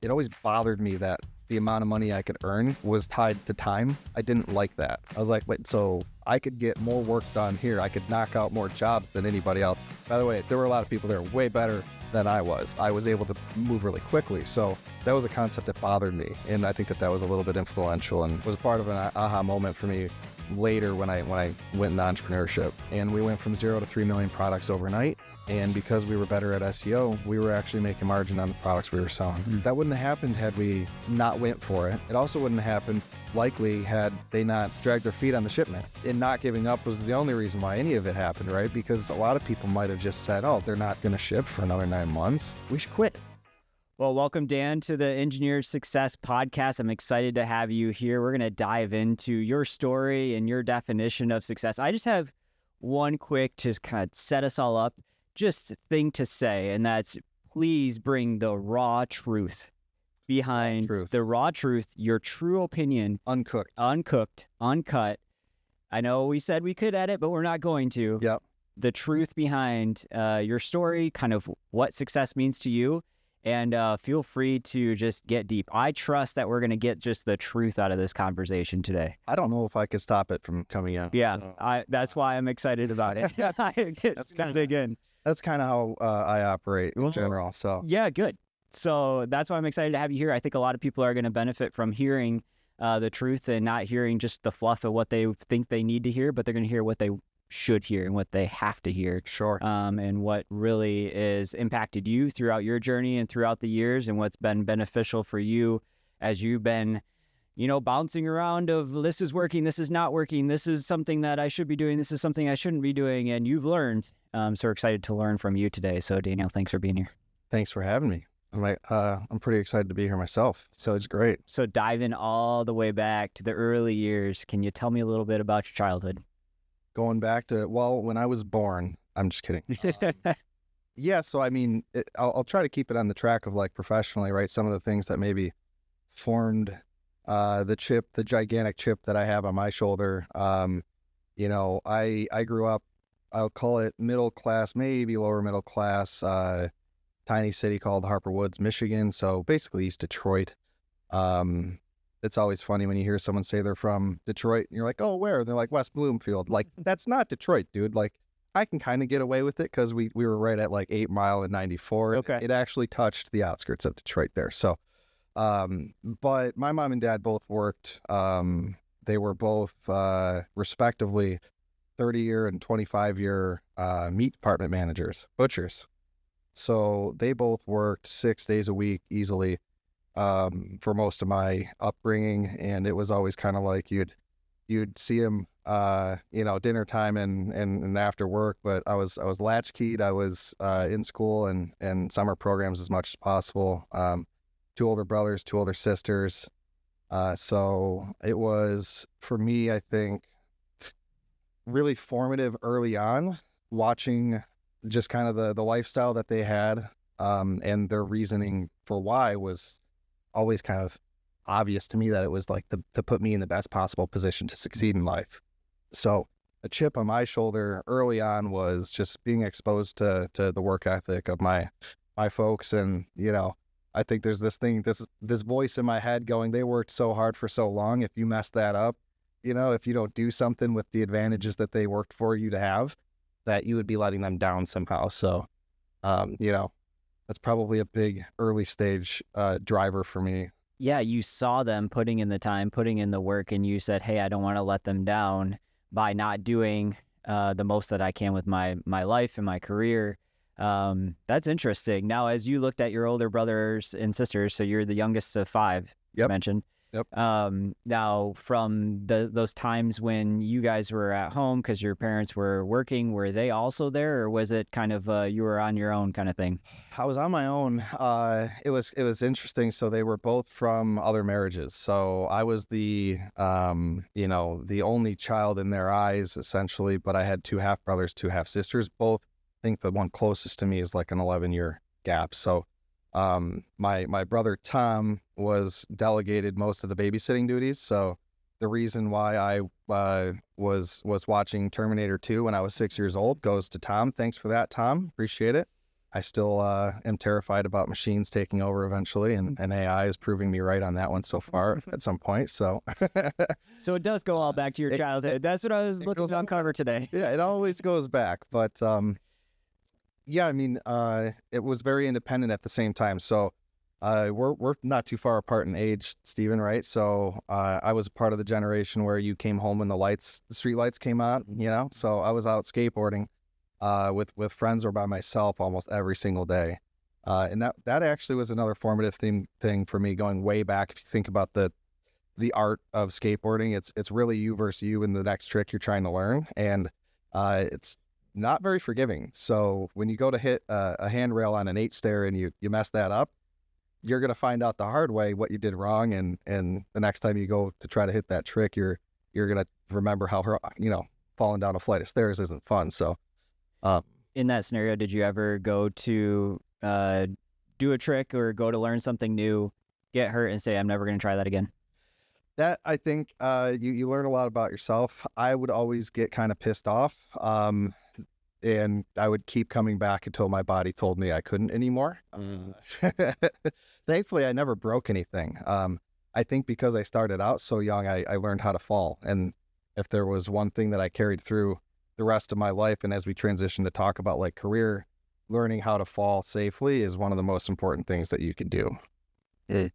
it always bothered me that the amount of money I could earn was tied to time. I didn't like that. I was like, wait, so I could get more work done here. I could knock out more jobs than anybody else. By the way, there were a lot of people there way better than I was. I was able to move really quickly. So that was a concept that bothered me. And I think that was a little bit influential and was part of an aha moment for me later when I went into entrepreneurship. And we went from 0 to 3 million products overnight. And because we were better at SEO, we were actually making margin on the products we were selling. That wouldn't have happened had we not went for it. It also wouldn't have happened likely had they not dragged their feet on the shipment. And not giving up was the only reason why any of it happened, right? Because a lot of people might have just said, oh, they're not going to ship for another 9 months. We should quit. Well, welcome, Dan, to the Engineered Success Podcast. I'm excited to have you here. We're going to dive into your story and your definition of success. I just have one quick, just kind of set us all up, just thing to say, and that's please bring the raw truth behind the raw truth, your true opinion. Uncooked, uncut. I know we said we could edit, but we're not going to. Yep. The truth behind your story, kind of what success means to you, and feel free to just get deep. I trust that we're going to get just the truth out of this conversation today. I don't know if I could stop it from coming out. Yeah, so. That's why I'm excited about it. That's kind of dig in. That's kind of how I operate in general. So yeah, good. So that's why I'm excited to have you here. I think a lot of people are going to benefit from hearing the truth and not hearing just the fluff of what they think they need to hear, but they're going to hear what they should hear and what they have to hear. Sure. And what really is impacted you throughout your journey and throughout the years, and what's been beneficial for you as you've been, bouncing around of this is working, this is not working, this is something that I should be doing, this is something I shouldn't be doing, and you've learned. So we're excited to learn from you today. So Daniel, thanks for being here. Thanks for having me. I'm pretty excited to be here myself. So it's great. So diving all the way back to the early years, can you tell me a little bit about your childhood? Going back to, when I was born, I'm just kidding. Yeah. So, I mean, I'll try to keep it on the track of like professionally, right? Some of the things that maybe formed the gigantic chip that I have on my shoulder. I grew up, I'll call it middle class, maybe lower middle class, tiny city called Harper Woods, Michigan. So basically East Detroit. It's always funny when you hear someone say they're from Detroit and you're like, oh, where? And they're like, West Bloomfield. Like, that's not Detroit, dude. Like, I can kind of get away with it because we were right at like 8 Mile and 94. Okay. It actually touched the outskirts of Detroit there. So, but my mom and dad both worked. They were both respectively 30-year and 25-year meat department managers, butchers. So they both worked 6 days a week easily for most of my upbringing, and it was always kind of like you'd see them, dinner time and after work. But I was latchkeyed. I was in school and summer programs as much as possible. 2 older brothers, 2 older sisters. So it was, for me, I think, really formative early on, watching just kind of the lifestyle that they had, and their reasoning for why was always kind of obvious to me, that it was like to put me in the best possible position to succeed in life. So a chip on my shoulder early on was just being exposed to the work ethic of my folks. And, I think there's this voice in my head going, they worked so hard for so long. If you mess that up, if you don't do something with the advantages that they worked for you to have, that you would be letting them down somehow. So, that's probably a big early stage driver for me. Yeah, you saw them putting in the time, putting in the work, and you said, hey, I don't want to let them down by not doing the most that I can with my life and my career. That's interesting. Now, as you looked at your older brothers and sisters, so you're the youngest of 5, you mentioned. Yep. Now, from those times when you guys were at home because your parents were working, were they also there, or was it kind of you were on your own kind of thing? I was on my own. It was interesting. So they were both from other marriages. So I was the only child in their eyes, essentially. But I had 2 half brothers, 2 half sisters. Both, I think the one closest to me is like an 11-year gap. So my brother Tom was delegated most of the babysitting duties. So the reason why I was watching Terminator 2 when I was 6 years old goes to Tom. Thanks for that, Tom. Appreciate it. I still am terrified about machines taking over eventually, and AI is proving me right on that one so far at some point. So, So it does go all back to your childhood. That's what I was looking to uncover today. yeah, it always goes back. But yeah, I mean, it was very independent at the same time. So we're not too far apart in age, Stephen, right? So I was part of the generation where you came home when the street lights came on, you know? So I was out skateboarding with friends or by myself almost every single day. And that actually was another formative thing for me, going way back. If you think about the art of skateboarding, it's really you versus you in the next trick you're trying to learn. And it's not very forgiving. So when you go to hit a handrail on an 8-stair and you mess that up, you're going to find out the hard way what you did wrong. And the next time you go to try to hit that trick, you're going to remember how, falling down a flight of stairs isn't fun. So in that scenario, did you ever go to do a trick or go to learn something new, get hurt, and say, I'm never going to try that again? That, I think, you learn a lot about yourself. I would always get kind of pissed off, and I would keep coming back until my body told me I couldn't anymore. Thankfully, I never broke anything. I think because I started out so young, I learned how to fall. And if there was one thing that I carried through the rest of my life, and as we transition to talk about like career, learning how to fall safely is one of the most important things that you can do. And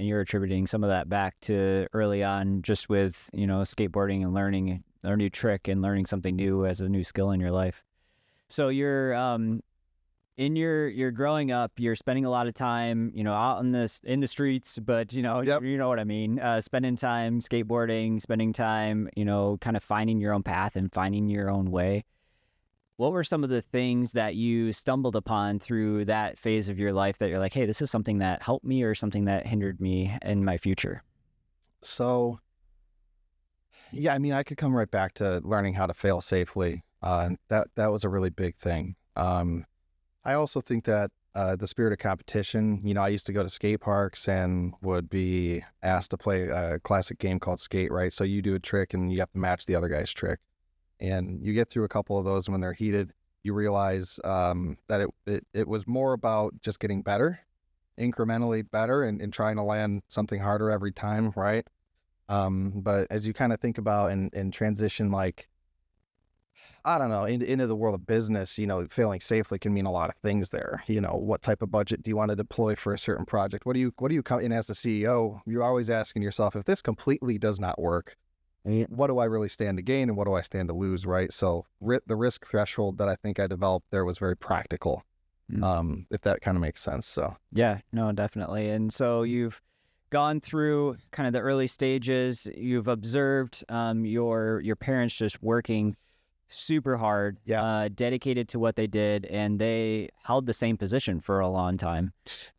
you're attributing some of that back to early on, just with, skateboarding and learning a new trick and learning something new as a new skill in your life. So you're you're growing up, you're spending a lot of time, out in the streets, but Yep. you know what I mean, spending time skateboarding, spending time, kind of finding your own path and finding your own way. What were some of the things that you stumbled upon through that phase of your life that you're like, hey, this is something that helped me or something that hindered me in my future? So, yeah, I mean, I could come right back to learning how to fail safely. That was a really big thing. I also think that the spirit of competition, I used to go to skate parks and would be asked to play a classic game called skate, right? So you do a trick and you have to match the other guy's trick. And you get through a couple of those, when they're heated, you realize that it was more about just getting better, incrementally better, and trying to land something harder every time, right? But as you kind of think about and transition, like, I don't know, into the world of business, failing safely can mean a lot of things there. What type of budget do you want to deploy for a certain project? What do you come in as the CEO? You're always asking yourself, if this completely does not work, what do I really stand to gain and what do I stand to lose, right? So the risk threshold that I think I developed there was very practical, if that kind of makes sense. So Yeah, no, definitely. And so you've gone through kind of the early stages. You've observed your parents just working super hard, dedicated to what they did, and they held the same position for a long time.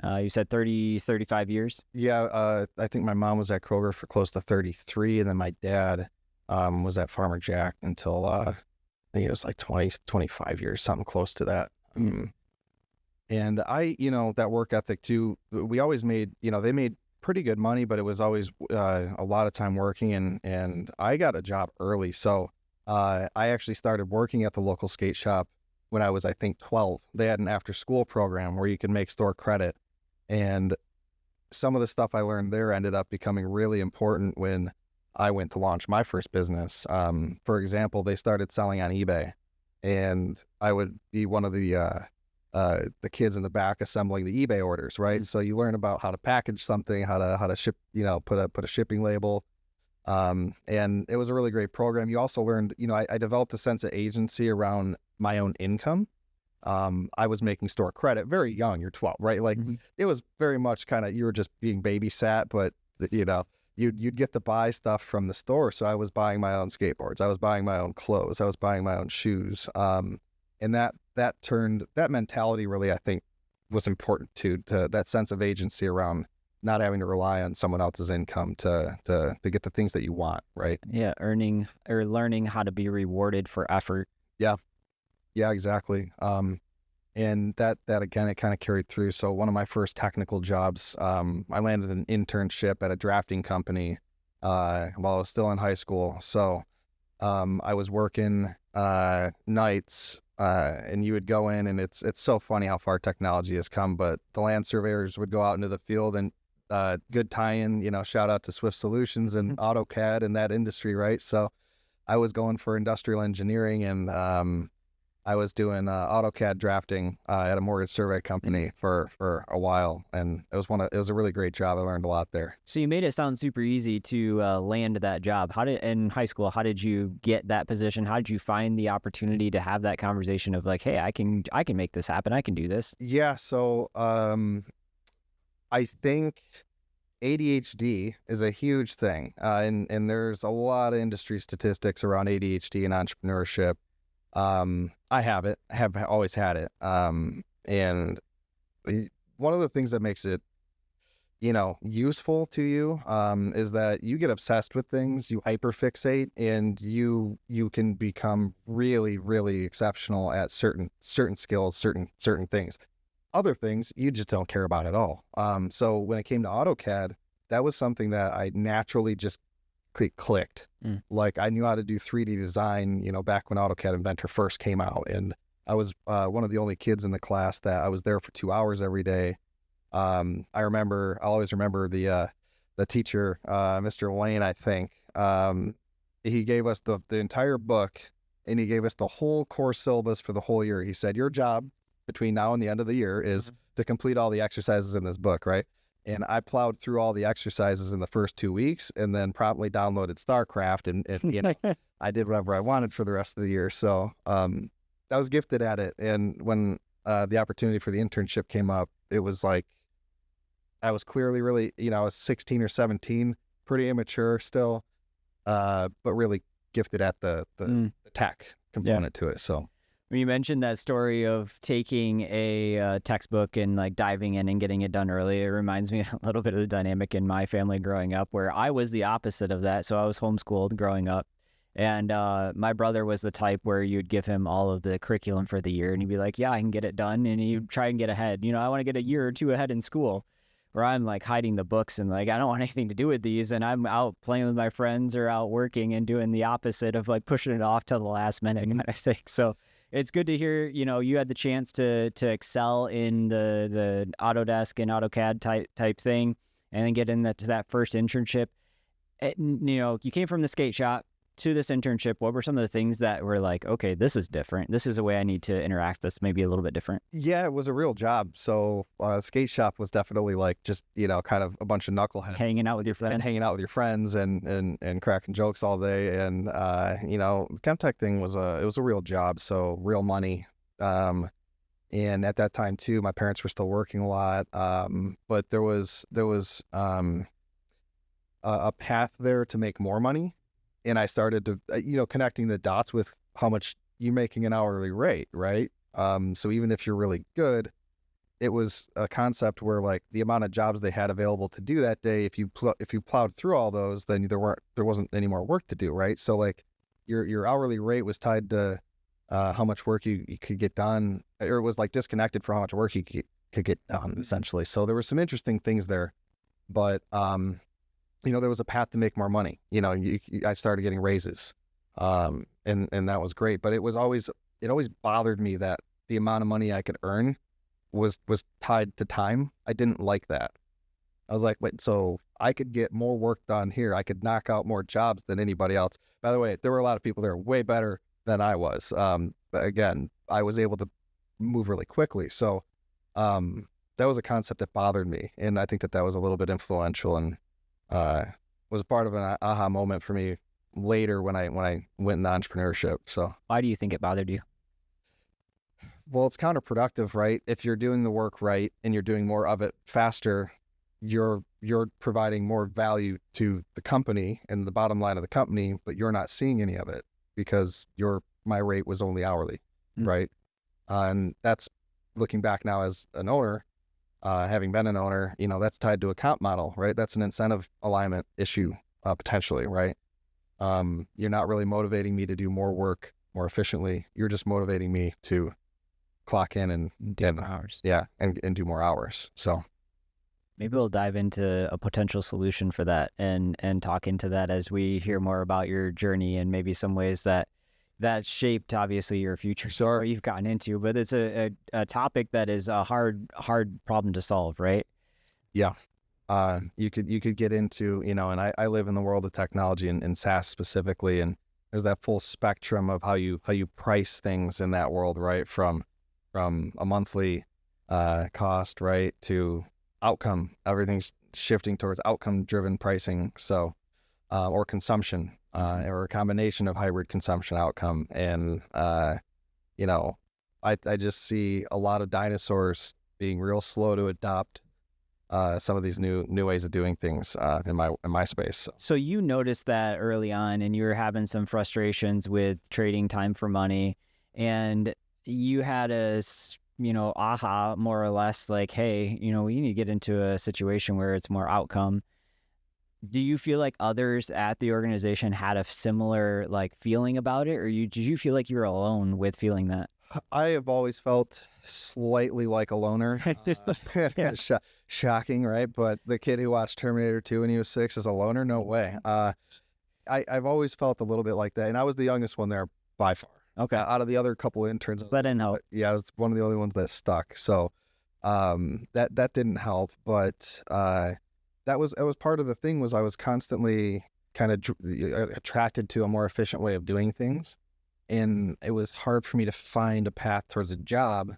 You said 35 years? Yeah, I think my mom was at Kroger for close to 33, and then my dad was at Farmer Jack until I think it was like 20, 25 years, something close to that. And I, that work ethic too, we always made, they made pretty good money, but it was always a lot of time working, and I got a job early. So I actually started working at the local skate shop when I was, I think, 12. They had an after-school program where you could make store credit. And some of the stuff I learned there ended up becoming really important when I went to launch my first business. For example, they started selling on eBay, and I would be one of the kids in the back assembling the eBay orders, right? So you learn about how to package something, how to ship, put a shipping label. And it was a really great program. You also learned, I developed a sense of agency around my own income. I was making store credit very young. You're 12, right? Like it was very much kind of, you were just being babysat, but you'd get to buy stuff from the store. So I was buying my own skateboards. I was buying my own clothes. I was buying my own shoes. And that mentality really, I think, was important to that sense of agency around not having to rely on someone else's income to get the things that you want, right? Yeah, earning or learning how to be rewarded for effort. Yeah, exactly. And that again, it kind of carried through. So one of my first technical jobs, I landed an internship at a drafting company while I was still in high school. So I was working nights, and you would go in, and it's so funny how far technology has come, but the land surveyors would go out into the field and good tie-in, shout out to Swift Solutions and AutoCAD in that industry, right? So I was going for industrial engineering, and I was doing AutoCAD drafting at a mortgage survey company for a while, and it was a really great job. I learned a lot there. So you made it sound super easy to land that job. In high school, how did you get that position? How did you find the opportunity to have that conversation of like, hey, I can make this happen. I can do this. Yeah. So I think ADHD is a huge thing, and there's a lot of industry statistics around ADHD and entrepreneurship. I have it. I have always had it. And one of the things that makes it, useful to you, is that you get obsessed with things, you hyperfixate, and you can become really, really exceptional at certain skills, certain things. Other things you just don't care about at all. So when it came to AutoCAD, that was something that I naturally just clicked. Like I knew how to do 3D design, back when AutoCAD Inventor first came out, and I was one of the only kids in the class that I was there for 2 hours every day. I'll always remember the teacher, Mr. Lane, I think. He gave us the entire book, and he gave us the whole course syllabus for the whole year. He said, your job between now and the end of the year is to complete all the exercises in this book, right? And I plowed through all the exercises in the first 2 weeks, and then promptly downloaded StarCraft, and I did whatever I wanted for the rest of the year. So I was gifted at it. And when the opportunity for the internship came up, it was like I was clearly really, I was 16 or 17, pretty immature still, but really gifted at the tech component to it. So. When you mentioned that story of taking a textbook and like diving in and getting it done early, it reminds me a little bit of the dynamic in my family growing up, where I was the opposite of that. So I was homeschooled growing up, and my brother was the type where you'd give him all of the curriculum for the year, and he'd be like, yeah, I can get it done. And he'd try and get ahead. I want to get a year or two ahead in school, where I'm like hiding the books and like, I don't want anything to do with these. And I'm out playing with my friends or out working and doing the opposite of like pushing it off till the last minute kind of thing. So it's good to hear, you had the chance to excel in the Autodesk and AutoCAD type thing, and then get to that first internship. You came from the skate shop to this internship. What were some of the things that were like, okay, this is different. This is a way I need to interact that's maybe a little bit different? Yeah, it was a real job. So skate shop was definitely like just, kind of a bunch of knuckleheads. Hanging out with your friends. And cracking jokes all day. And, Chemtech thing it was a real job. So real money. And at that time too, my parents were still working a lot. But there was a path there to make more money. And I started to, connecting the dots with how much you're making an hourly rate, right? So even if you're really good, it was a concept where like the amount of jobs they had available to do that day, if you plowed through all those, then there wasn't any more work to do, right? So like your hourly rate was tied to how much work you could get done, or it was like disconnected from how much work you could get done, essentially. So there were some interesting things there, but there was a path to make more money. I started getting raises, and that was great. But it always bothered me that the amount of money I could earn was tied to time. I didn't like that. I was like, wait, so I could get more work done here. I could knock out more jobs than anybody else. By the way, there were a lot of people there way better than I was. But again, I was able to move really quickly. So that was a concept that bothered me, and I think that was a little bit influential and was part of an aha moment for me later when I went into entrepreneurship. So why do you think it bothered you? Well, it's counterproductive, right? If you're doing the work right and you're doing more of it faster, you're providing more value to the company and the bottom line of the company, but you're not seeing any of it because my rate was only hourly, right? And that's looking back now as an owner. Having been an owner, that's tied to a comp model, right? That's an incentive alignment issue, potentially, right? You're not really motivating me to do more work more efficiently. You're just motivating me to clock in and do more hours. Yeah, and do more hours. So maybe we'll dive into a potential solution for that and talk into that as we hear more about your journey and maybe some ways that that shaped obviously your future, Sure. what you've gotten into, but it's a topic that is a hard problem to solve, right? Yeah. You could get into, and I live in the world of technology and SaaS specifically, and there's that full spectrum of how you price things in that world, right? From a monthly cost, right, to outcome. Everything's shifting towards outcome driven pricing. So, or consumption, or a combination of hybrid consumption outcome. And, I just see a lot of dinosaurs being real slow to adopt some of these new ways of doing things in my space. So you noticed that early on, and you were having some frustrations with trading time for money, and you had aha, more or less, like, hey, we need to get into a situation where it's more outcome. Do you feel like others at the organization had a similar feeling about it, or did you feel like you were alone with feeling that? I have always felt slightly like a loner. Yeah. Shocking, right? But the kid who watched Terminator 2 when he was 6 is a loner? No way. I've always felt a little bit like that, and I was the youngest one there by far. Okay. Out of the other couple interns, That didn't help. I was one of the only ones that stuck. So that didn't help. But that was part of the thing. Was I was constantly kind of attracted to a more efficient way of doing things. And it was hard for me to find a path towards a job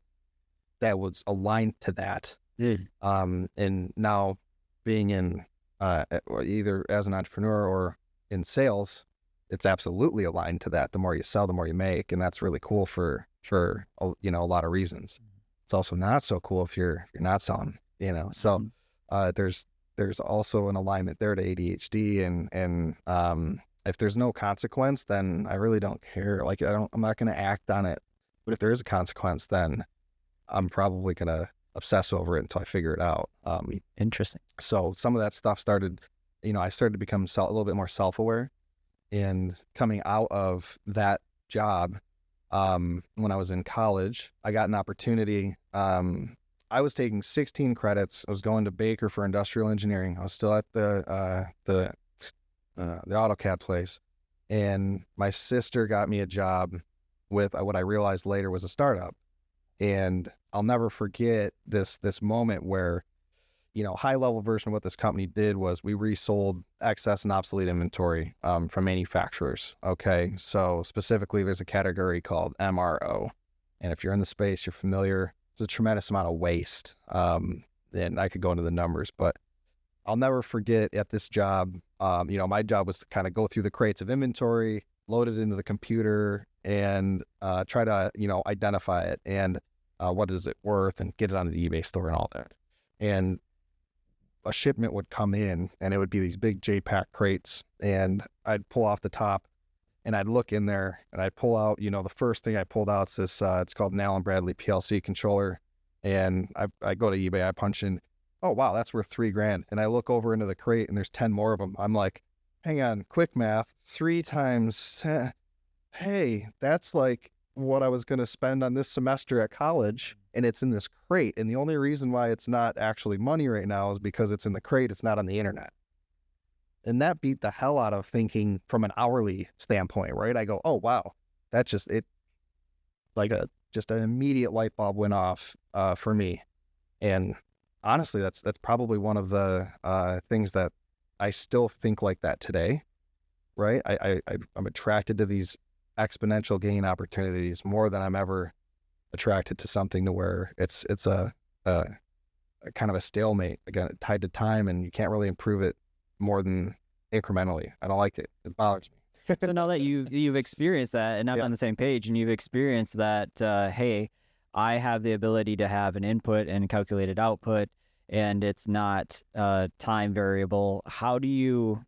that was aligned to that. And now being in either as an entrepreneur or in sales, it's absolutely aligned to that. The more you sell, the more you make. And that's really cool for a lot of reasons. It's also not so cool if you're not selling, So there's also an alignment there to ADHD and if there's no consequence, then I really don't care. I'm not going to act on it. But if there is a consequence, then I'm probably going to obsess over it until I figure it out. Interesting. So some of that stuff started, I started to become a little bit more self-aware, and coming out of that job, when I was in college, I got an opportunity. I was taking 16 credits. I was going to Baker for industrial engineering. I was still at the AutoCAD place, and my sister got me a job with what I realized later was a startup. And I'll never forget this moment where, high level version of what this company did was we resold excess and obsolete inventory from manufacturers. Okay, so specifically, there's a category called MRO, and if you're in the space, you're familiar. There's a tremendous amount of waste, and I could go into the numbers, but I'll never forget at this job, my job was to kind of go through the crates of inventory, load it into the computer, and try to, identify it and what is it worth, and get it on the eBay store and all that. And a shipment would come in, and it would be these big JPack crates, and I'd pull off the top, and I'd look in there, and I'd pull out, the first thing I pulled out is this, it's called an Allen Bradley PLC controller, and I go to eBay, I punch in, oh, wow, that's worth $3,000. And I look over into the crate and there's 10 more of them. I'm like, hang on, quick math, 3 times, hey, that's like what I was going to spend on this semester at college. And it's in this crate. And the only reason why it's not actually money right now is because it's in the crate. It's not on the internet. And that beat the hell out of thinking from an hourly standpoint, right? I go, oh, wow, that's just it. Just an immediate light bulb went off for me. And honestly, that's probably one of the things that I still think like that today, right? I'm attracted to these exponential gain opportunities more than I'm ever attracted to something to where it's a kind of a stalemate, again, tied to time, and you can't really improve it more than incrementally. I don't like it. It bothers me. So now that you've experienced that, and I'm on the same page, and you've experienced that, hey, I have the ability to have an input and calculated output, and it's not time variable. How do you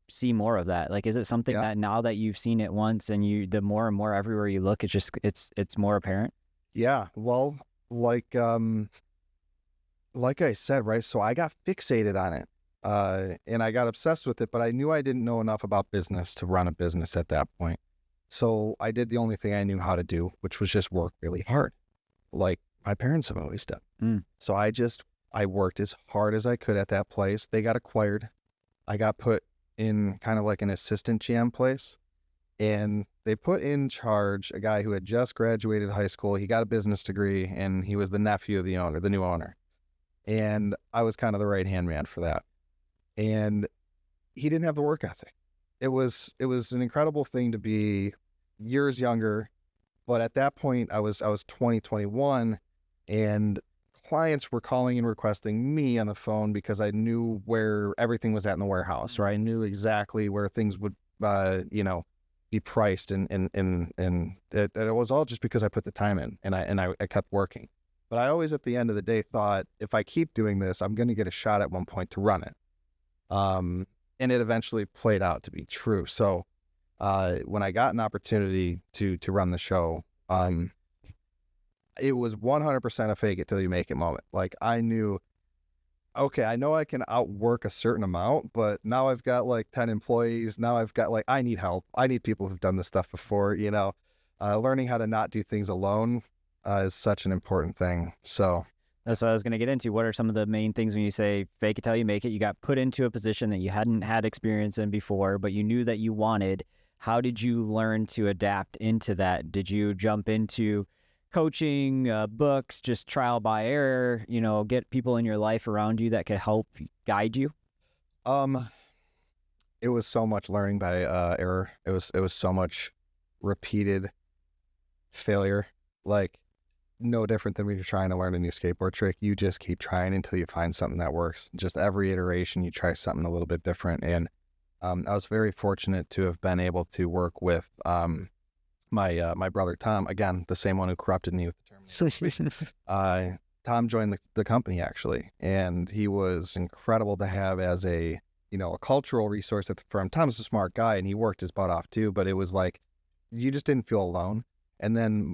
see more of that? Is it something that now that you've seen it once, and the more and more everywhere you look, it's more apparent? Yeah. Well, like I said, right? So I got fixated on it, and I got obsessed with it, but I knew I didn't know enough about business to run a business at that point. So I did the only thing I knew how to do, which was just work really hard, like my parents have always done. So I worked as hard as I could at that place. They got acquired. I got put in kind of like an assistant GM place, and they put in charge a guy who had just graduated high school. He got a business degree, and he was the nephew of the owner, the new owner. And I was kind of the right-hand man for that. And he didn't have the work ethic. It was an incredible thing to be years younger, but at that point I was 21, and clients were calling and requesting me on the phone because I knew where everything was at in the warehouse, or I knew exactly where things would be priced, and it was all just because I put the time in, and I kept working. But I always, at the end of the day, thought, if I keep doing this, I'm going to get a shot at one point to run it. And it eventually played out to be true. So when I got an opportunity to run the show, it was 100% a fake it till you make it moment. Like, I knew, okay, I know I can outwork a certain amount, but now I've got like 10 employees. Now I've got I need help. I need people who've done this stuff before, learning how to not do things alone is such an important thing. So that's what I was going to get into. What are some of the main things when you say fake it till you make it? You got put into a position that you hadn't had experience in before, but you knew that you wanted. How did you learn to adapt into that? Did you jump into coaching, books, just trial by error, get people in your life around you that could help guide you? It was so much learning by error. It was so much repeated failure. Like, no different than when you're trying to learn a new skateboard trick. You just keep trying until you find something that works. Just every iteration, you try something a little bit different. And I was very fortunate to have been able to work with my brother Tom, again, the same one who corrupted me with the term. Tom joined the company, actually, and he was incredible to have as a cultural resource at the firm. Tom's a smart guy, and he worked his butt off too, but it was like, you just didn't feel alone. And then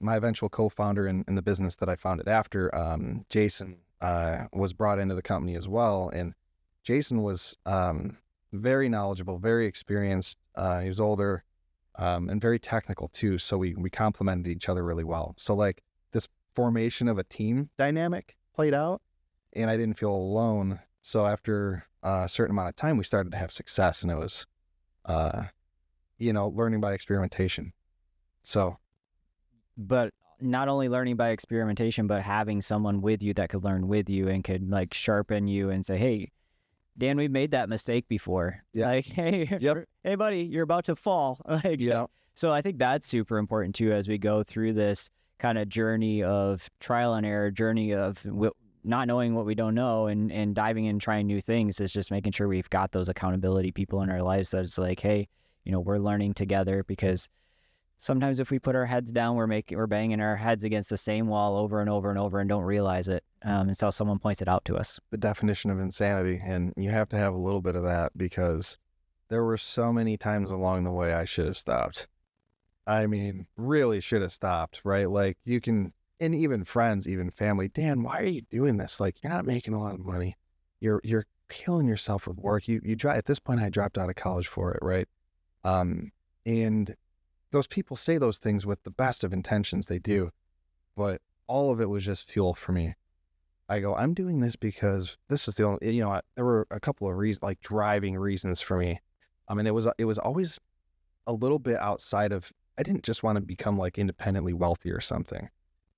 my eventual co-founder in the business that I founded after, Jason, was brought into the company as well. And Jason was very knowledgeable, very experienced. He was older and very technical too. So we complemented each other really well. So like, this formation of a team dynamic played out, and I didn't feel alone. So after a certain amount of time, we started to have success, and it was, learning by experimentation. So, but not only learning by experimentation, but having someone with you that could learn with you and could like sharpen you and say, hey, Dan, we've made that mistake before. Yeah. Like, hey, Yep. Hey, buddy, you're about to fall. Like, yeah. So I think that's super important too, as we go through this kind of journey of trial and error, journey of not knowing what we don't know, and diving in, trying new things, is just making sure we've got those accountability people in our lives that it's like, hey, we're learning together, because sometimes if we put our heads down, we're banging our heads against the same wall over and over and over and don't realize it until someone points it out to us. The definition of insanity, and you have to have a little bit of that, because there were so many times along the way I should have stopped. I mean, really should have stopped, right? Like, you can, and even friends, even family, Dan, why are you doing this? Like, you're not making a lot of money. You're killing yourself with work. You at this point, I dropped out of college for it, right? And those people say those things with the best of intentions, they do, but all of it was just fuel for me. I go, I'm doing this because this is the only, there were a couple of reasons, like driving reasons for me. I mean, it was always a little bit outside of, I didn't just want to become like independently wealthy or something.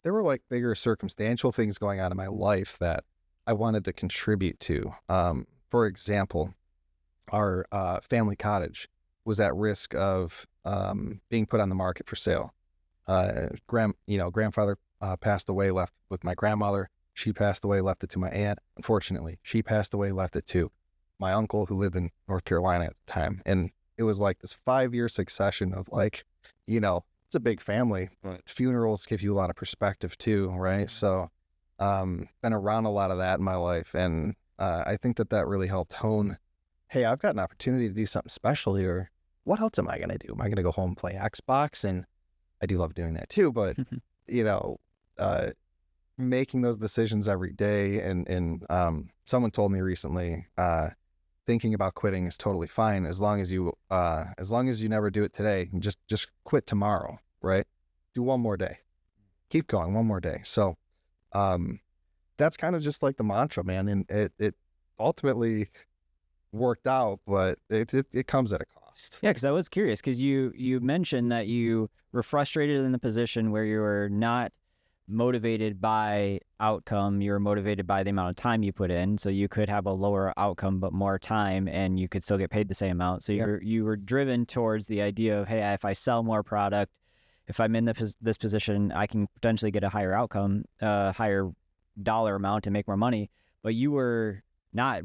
There were like bigger circumstantial things going on in my life that I wanted to contribute to. For example, our family cottage was at risk of being put on the market for sale. Grandfather passed away, left with my grandmother. She passed away, left it to my aunt. Unfortunately, she passed away, left it to my uncle, who lived in North Carolina at the time. And it was like this 5-year succession of like, it's a big family, but funerals give you a lot of perspective too, right? So been around a lot of that in my life. And I think that really helped hone, hey, I've got an opportunity to do something special here. What else am I going to do? Am I going to go home and play Xbox? And I do love doing that too, but, making those decisions every day. And someone told me recently, thinking about quitting is totally fine as long as you never do it today. Just quit tomorrow, right? Do one more day. Keep going, one more day. So that's kind of just like the mantra, man. And it ultimately worked out, but it comes at a cost. lost. Yeah, because I was curious, because you mentioned that you were frustrated in the position where you were not motivated by outcome. You were motivated by the amount of time you put in. So you could have a lower outcome but more time, and you could still get paid the same amount. So you were driven towards the idea of, hey, if I sell more product, if I'm in this position, I can potentially get a higher outcome, higher dollar amount, and make more money. But you were not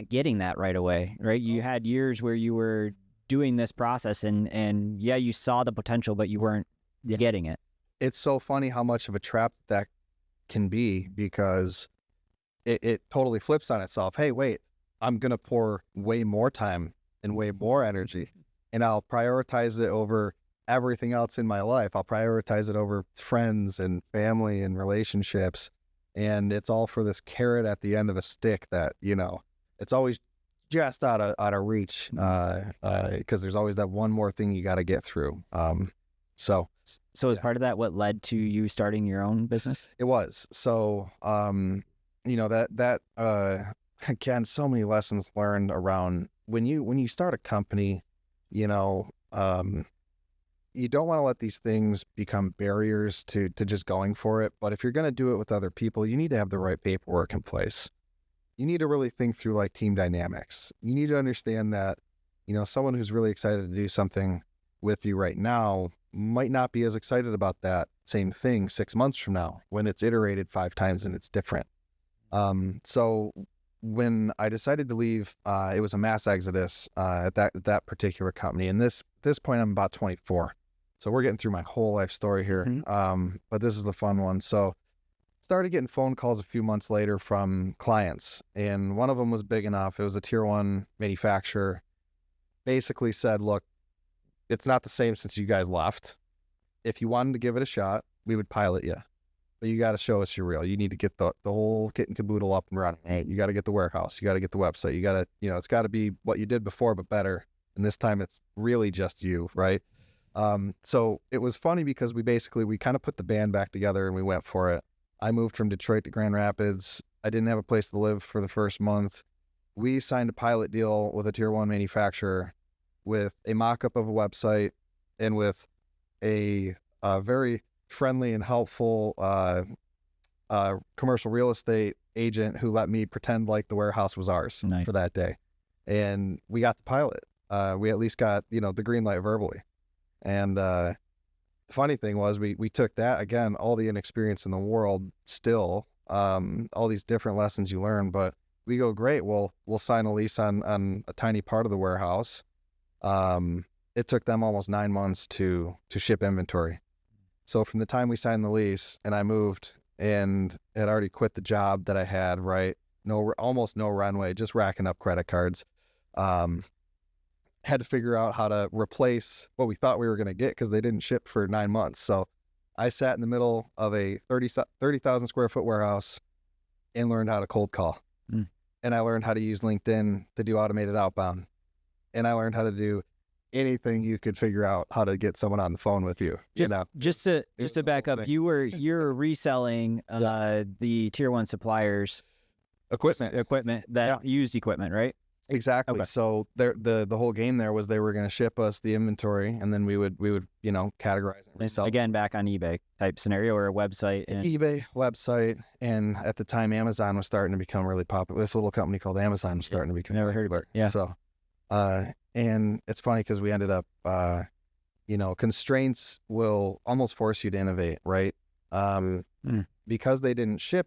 getting that right away, right? You had years where you were doing this process, and yeah, you saw the potential, but you weren't getting it. It's so funny how much of a trap that can be, because it totally flips on itself. Hey, wait, I'm going to pour way more time and way more energy, and I'll prioritize it over everything else in my life. I'll prioritize it over friends and family and relationships. And it's all for this carrot at the end of a stick that, it's always just out of reach, because there's always that one more thing you got to get through. So is part of that what led to you starting your own business? It was. So, that again, so many lessons learned around when you start a company, you don't want to let these things become barriers to just going for it. But if you're going to do it with other people, you need to have the right paperwork in place. You need to really think through like team dynamics. You need to understand that, someone who's really excited to do something with you right now might not be as excited about that same thing 6 months from now when it's iterated 5 times and it's different. So when I decided to leave, it was a mass exodus at that particular company. And this point, I'm about 24. So we're getting through my whole life story here. Mm-hmm. But this is the fun one. So started getting phone calls a few months later from clients, and one of them was big enough. It was a tier 1 manufacturer. Basically said, look, it's not the same since you guys left. If you wanted to give it a shot, we would pilot you. But you got to show us you're real. You need to get the whole kit and caboodle up and running. You got to get the warehouse. You got to get the website. You got to, it's got to be what you did before, but better. And this time it's really just you, right? So it was funny because we kind of put the band back together and we went for it. I moved from Detroit to Grand Rapids. I didn't have a place to live for the first month. We signed a pilot deal with a tier 1 manufacturer with a mock-up of a website and with a very friendly and helpful commercial real estate agent who let me pretend like the warehouse was ours. Nice. For that day. And we got the pilot. We at least got, the green light verbally. And the funny thing was we took that, again, all the inexperience in the world still, all these different lessons you learn, but we go, great, we'll sign a lease on a tiny part of the warehouse. It took them almost 9 months to ship inventory. So from the time we signed the lease and I moved and had already quit the job that I had, right? Almost no runway, just racking up credit cards. Had to figure out how to replace what we thought we were going to get because they didn't ship for 9 months. So I sat in the middle of a 30,000 square foot warehouse and learned how to cold call. And I learned how to use LinkedIn to do automated outbound. And I learned how to do anything you could figure out how to get someone on the phone with you. Just to back up, you're reselling the tier 1 suppliers equipment that used equipment, right? Exactly. Okay. So the whole game there was they were going to ship us the inventory, and then we would categorize and resell. Again, back on eBay type scenario or a website. eBay website, and at the time Amazon was starting to become really popular. This little company called Amazon was starting to become never heard of it. Yeah. So, and it's funny because we ended up, constraints will almost force you to innovate, right? Because they didn't ship.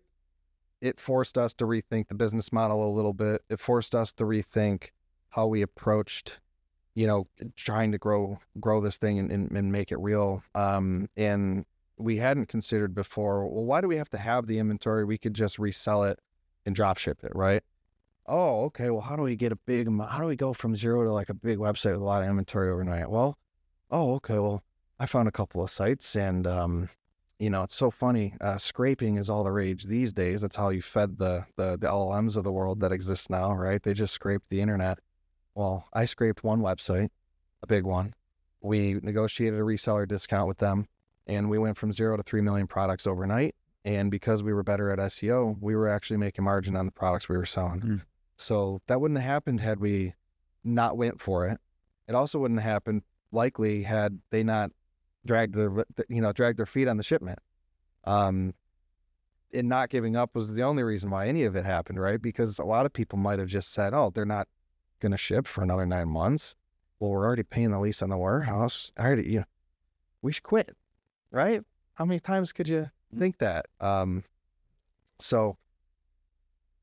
It forced us to rethink the business model a little bit. It forced us to rethink how we approached, trying to grow this thing and make it real. And we hadn't considered before, well, why do we have to have the inventory? We could just resell it and drop ship it, right? Oh, okay. Well, how do we go from zero to like a big website with a lot of inventory overnight? Well, okay. Well, I found a couple of sites and, it's so funny. Scraping is all the rage these days. That's how you fed the LLMs of the world that exist now, right? They just scrape the internet. Well, I scraped one website, a big one. We negotiated a reseller discount with them, and we went from 0 to 3 million products overnight. And because we were better at SEO, we were actually making margin on the products we were selling. So that wouldn't have happened had we not went for it. It also wouldn't happen likely had they not dragged their feet on the shipment. And not giving up was the only reason why any of it happened, right? Because a lot of people might have just said, oh, they're not going to ship for another 9 months. Well, we're already paying the lease on the warehouse. We should quit, right? How many times could you think that? So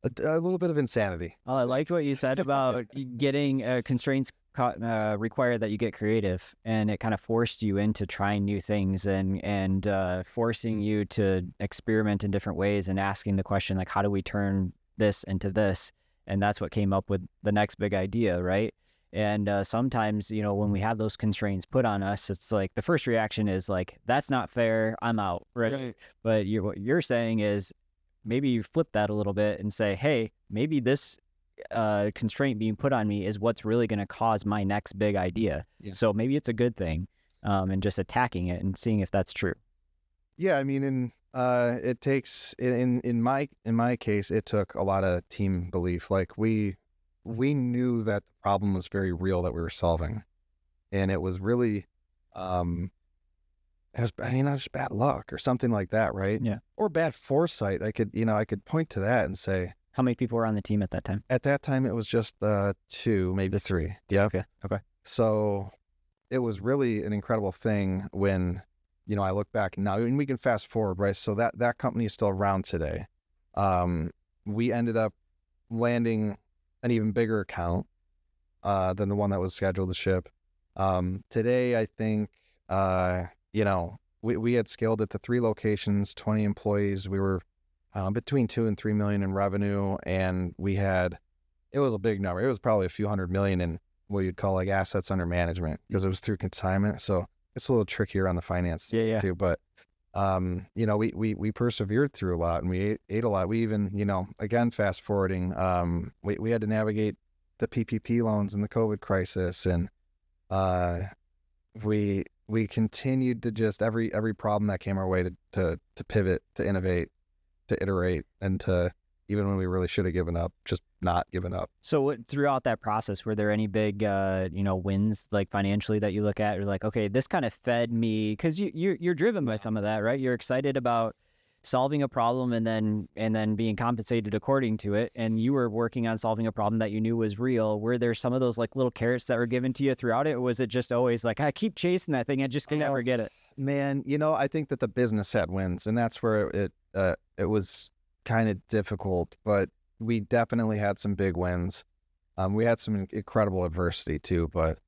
a little bit of insanity. Well, I liked what you said about getting constraints require that you get creative, and it kind of forced you into trying new things and forcing you to experiment in different ways and asking the question, like, how do we turn this into this? And that's what came up with the next big idea, right? And sometimes, when we have those constraints put on us, it's like the first reaction is like, that's not fair, I'm out, right? But what you're saying is maybe you flip that a little bit and say, hey, maybe this constraint being put on me is what's really going to cause my next big idea. Yeah. So maybe it's a good thing, and just attacking it and seeing if that's true. Yeah, I mean, it takes in my case, it took a lot of team belief. Like we knew that the problem was very real that we were solving, and it was really, it was, just bad luck or something like that, right? Yeah. Or bad foresight. I could point to that and say, how many people were on the team at that time? At that time, it was just 2, maybe 3. Yeah. Okay. So it was really an incredible thing when, I look back now, and we can fast forward, right? So that company is still around today. We ended up landing an even bigger account than the one that was scheduled to ship. Today, I think, we had scaled it to 3 locations, 20 employees. We were between 2 and 3 million in revenue, and it was a big number. It was probably a few $100 million in what you'd call like assets under management, because it was through consignment. So it's a little trickier on the finance too. But we persevered through a lot, and we ate a lot. We even, again, fast forwarding, we had to navigate the PPP loans and the COVID crisis, and we continued to just every problem that came our way to pivot, to innovate, to iterate, and to, even when we really should have given up, just not given up. So throughout that process, were there any big, wins, like financially, that you look at? You're like, okay, this kind of fed me, because you're driven by some of that, right? You're excited about solving a problem and then being compensated according to it. And you were working on solving a problem that you knew was real. Were there some of those like little carrots that were given to you throughout it? Or was it just always like, I keep chasing that thing, I just can never get it? Man, I think that the business had wins, and that's where it was kind of difficult, but we definitely had some big wins. We had some incredible adversity too, but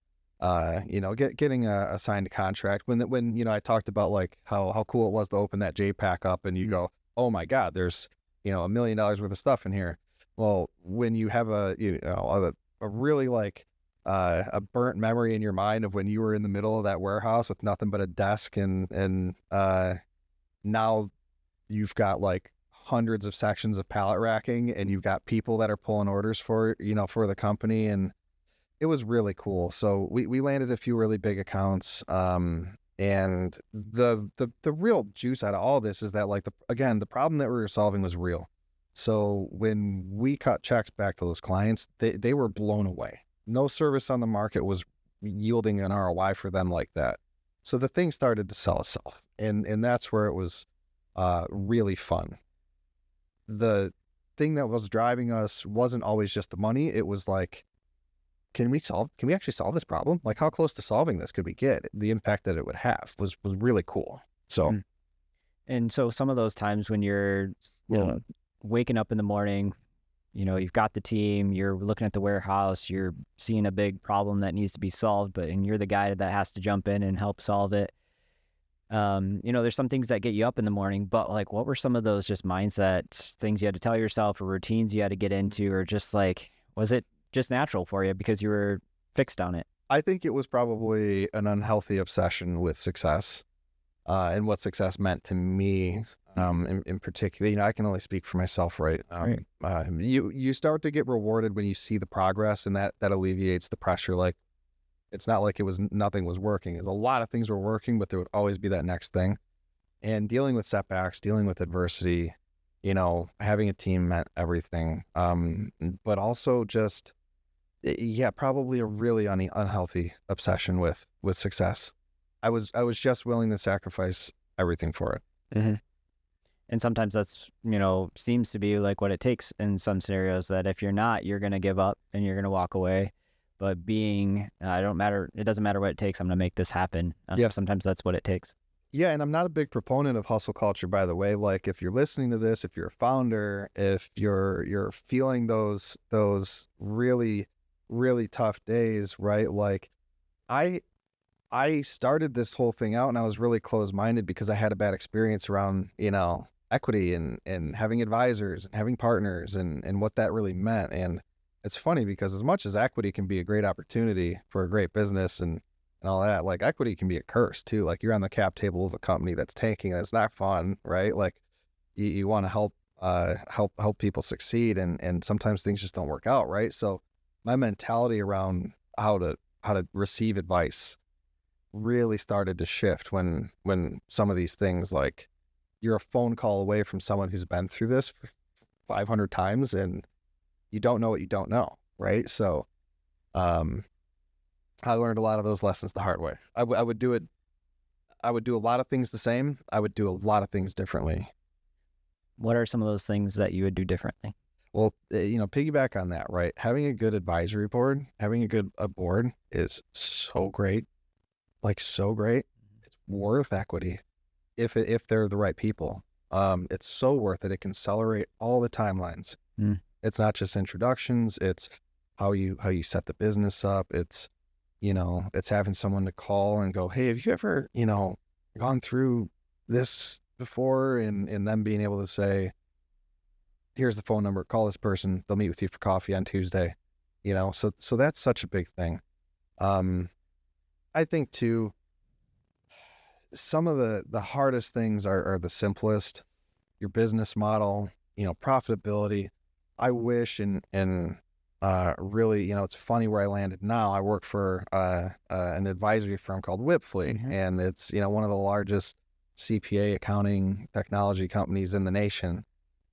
getting a signed contract, when I talked about like how cool it was to open that J-Pack up and you go, oh my God, there's $1 million worth of stuff in here. Well, when you have a really like a burnt memory in your mind of when you were in the middle of that warehouse with nothing but a desk, and now you've got like hundreds of sections of pallet racking, and you've got people that are pulling orders for the company, and it was really cool. So we landed a few really big accounts, and the real juice out of all this is that, like, the problem that we were solving was real. So when we cut checks back to those clients, they were blown away. No service on the market was yielding an ROI for them like that. So the thing started to sell itself, and that's where it was really fun. The thing that was driving us wasn't always just the money. It was like, can we actually solve this problem? Like, how close to solving this could we get? The impact that it would have was really cool. So, and so some of those times when you're waking up in the morning, you've got the team, you're looking at the warehouse, you're seeing a big problem that needs to be solved, and you're the guy that has to jump in and help solve it. There's some things that get you up in the morning, but like, what were some of those just mindset things you had to tell yourself, or routines you had to get into, or just like, was it just natural for you because you were fixed on it? I think it was probably an unhealthy obsession with success, and what success meant to me, in particular. I can only speak for myself, right? You start to get rewarded when you see the progress, and that alleviates the pressure. Like, it's not like nothing was working. A lot of things were working, but there would always be that next thing. And dealing with setbacks, dealing with adversity, having a team meant everything. But also just Yeah, probably a really unhealthy obsession with success. I was just willing to sacrifice everything for it. Mm-hmm. And sometimes that's, seems to be like what it takes in some scenarios, that if you're not, you're going to give up and you're going to walk away. But it doesn't matter what it takes. I'm going to make this happen. Yeah. Sometimes that's what it takes. Yeah, and I'm not a big proponent of hustle culture, by the way. Like, if you're listening to this, if you're a founder, if you're feeling those really, really tough days, right? Like, I started this whole thing out and I was really closed-minded because I had a bad experience around, equity and having advisors and having partners and what that really meant. And it's funny because as much as equity can be a great opportunity for a great business and all that, like, equity can be a curse too. Like, you're on the cap table of a company that's tanking and it's not fun, right? Like, you want to help people succeed, and sometimes things just don't work out, right? So my mentality around how to receive advice really started to shift when some of these things, like, you're a phone call away from someone who's been through this for 500 times and you don't know what you don't know, right? So I learned a lot of those lessons the hard way. I would do a lot of things the same. I would do a lot of things differently. What are some of those things that you would do differently? Well, piggyback on that, right? Having a good advisory board, having a board is so great. Like, so great. It's worth equity if they're the right people. It's so worth it. It can accelerate all the timelines. It's not just introductions. It's how you set the business up. It's, it's having someone to call and go, hey, have you ever, gone through this before? And them being able to say, here's the phone number, call this person. They'll meet with you for coffee on Tuesday. So that's such a big thing. I think too, some of the hardest things are the simplest. Your business model, profitability. I wish and really, it's funny where I landed now. I work for an advisory firm called Wipfli, and it's, one of the largest CPA accounting technology companies in the nation.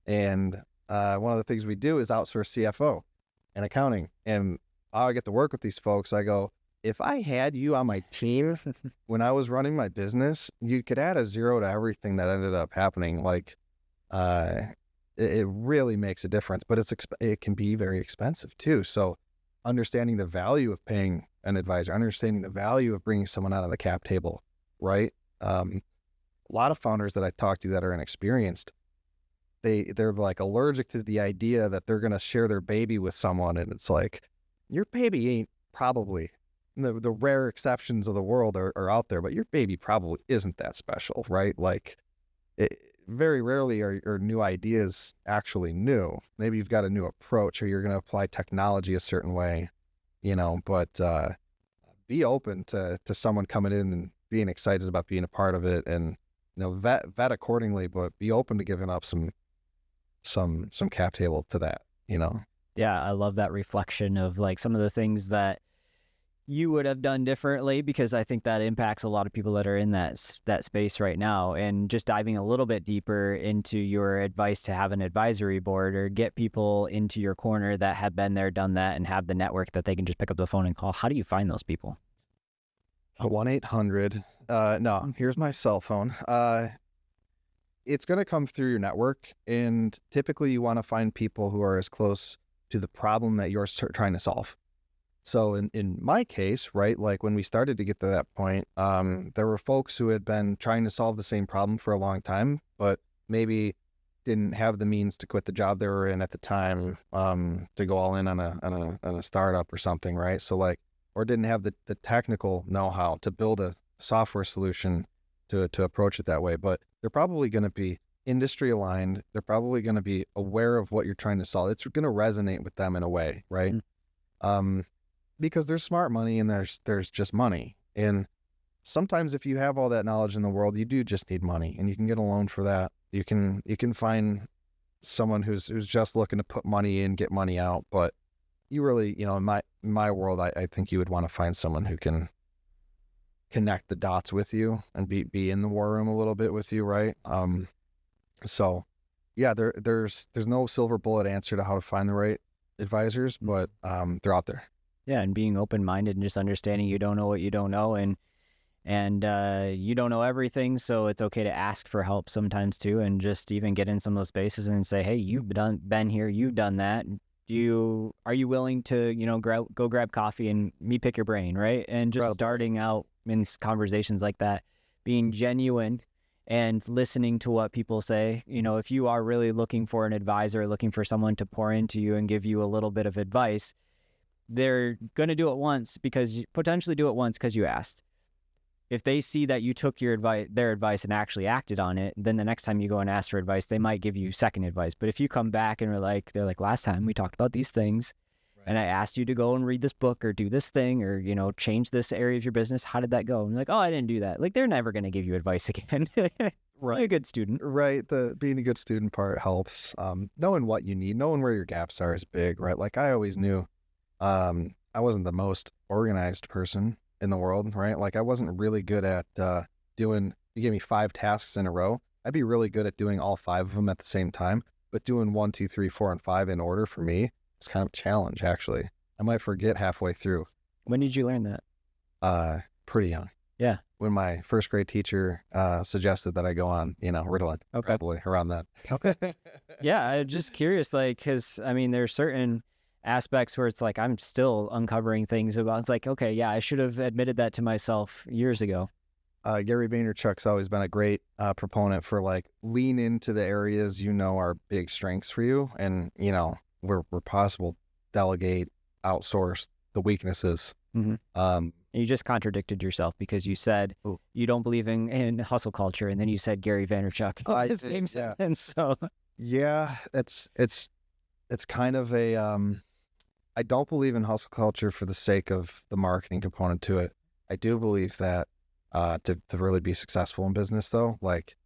And one of the things we do is outsource CFO and accounting. And I get to work with these folks. I go, if I had you on my team when I was running my business, you could add a zero to everything that ended up happening. Like, it really makes a difference, but it can be very expensive too. So understanding the value of paying an advisor, understanding the value of bringing someone out of the cap table, right? A lot of founders that I talk to that are inexperienced, they're like allergic to the idea that they're going to share their baby with someone. And it's like, your baby ain't probably, the rare exceptions of the world are out there, but your baby probably isn't that special, right? Like, very rarely are new ideas actually new. Maybe you've got a new approach or you're going to apply technology a certain way, but be open to someone coming in and being excited about being a part of it, and, vet accordingly, but be open to giving up some cap table to that, Yeah, I love that reflection of like some of the things that you would have done differently, because I think that impacts a lot of people that are in that space right now. And just diving a little bit deeper into your advice to have an advisory board or get people into your corner that have been there, done that, and have the network that they can just pick up the phone and call. How do you find those people? 1-800. No, here's my cell phone. It's going to come through your network, and typically you want to find people who are as close to the problem that you're trying to solve. So in my case, right, like when we started to get to that point, there were folks who had been trying to solve the same problem for a long time, but maybe didn't have the means to quit the job they were in at the time, to go all in on a startup or something, right? So like, or didn't have the technical know-how to build a software solution to approach it that way. But they're probably going to be industry aligned. They're probably going to be aware of what you're trying to solve. It's going to resonate with them in a way, right? Because there's smart money and there's just money. And sometimes if you have all that knowledge in the world, you do just need money, and you can get a loan for that. You can find someone who's just looking to put money in, get money out. But you really, in my world, I think you would want to find someone who can connect the dots with you and be in the war room a little bit with you, right? So yeah, there's no silver bullet answer to how to find the right advisors, but they're out there. Yeah, and being open-minded and just understanding you don't know what you don't know, and you don't know everything, so it's okay to ask for help sometimes too, and just even get in some of those spaces and say, hey, you've been here, you've done that. Are you willing to, go grab coffee and me pick your brain, right? And just Right. starting out in conversations like that, being genuine and listening to what people say. If you are really looking for an advisor, looking for someone to pour into you and give you a little bit of advice, they're going to do it once potentially do it once because you asked. If they see that you took their advice and actually acted on it, then the next time you go and ask for advice, they might give you second advice. But if you come back and they're like, last time we talked about these things, and I asked you to go and read this book or do this thing or, change this area of your business, how did that go? And you're like, oh, I didn't do that. Like, they're never going to give you advice again. Right. Be a good student. Right. The being a good student part helps. Knowing what you need, knowing where your gaps are is big, right? Like I always knew, I wasn't the most organized person in the world, right? Like I wasn't really good at you gave me 5 tasks in a row. I'd be really good at doing all 5 of them at the same time, but doing 1, 2, 3, 4, and 5 in order for me is kind of a challenge, actually. I might forget halfway through. When did you learn that? Pretty young. Yeah. When my first grade teacher suggested that I go on, Ritalin, Okay. probably around that. Yeah, I'm just curious, like, because there's certain aspects where it's like I'm still uncovering things about. It's like, okay, yeah, I should have admitted that to myself years ago. Gary Vaynerchuk's always been a great proponent for like lean into the areas are big strengths for you, and where possible, delegate, outsource the weaknesses. Mm-hmm. You just contradicted yourself because you said you don't believe in hustle culture, and then you said Gary Vaynerchuk. I The did, same yeah. sentence. So Yeah, it's kind of a I don't believe in hustle culture for the sake of the marketing component to it. I do believe that to really be successful in business, though, like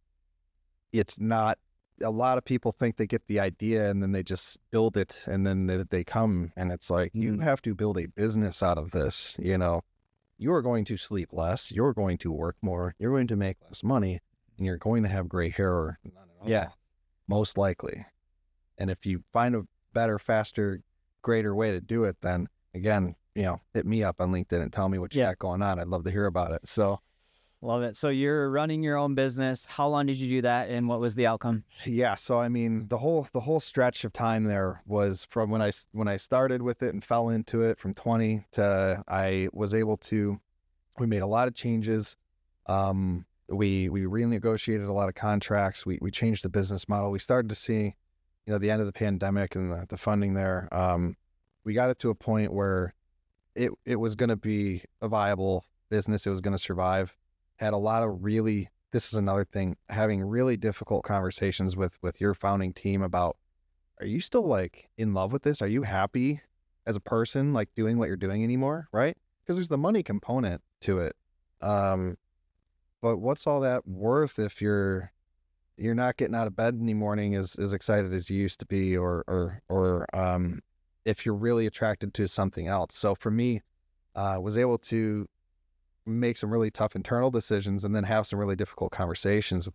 it's not. A lot of people think they get the idea and then they just build it, and then they come and it's like you have to build a business out of this. You are going to sleep less, you're going to work more, you're going to make less money, and you're going to have gray hair or none at all. Yeah, most likely. And if you find a better, faster, greater way to do it, then again, hit me up on LinkedIn and tell me what you got going on. I'd love to hear about it. So love it. So you're running your own business. How long did you do that, and what was the outcome? yeah, so the whole stretch of time there was from when I started with it and fell into it from 20 to I was able to. We made a lot of changes. We renegotiated a lot of contracts. We changed the business model. We started to see, the end of the pandemic and the funding there. We got it to a point where it was going to be a viable business. It was going to survive. Had a lot of this is another thing, having really difficult conversations with your founding team about, are you still like in love with this? Are you happy as a person, like doing what you're doing anymore? Right? Because there's the money component to it. But what's all that worth if you're not getting out of bed any morning as excited as you used to be, or if you're really attracted to something else. So for me, was able to make some really tough internal decisions and then have some really difficult conversations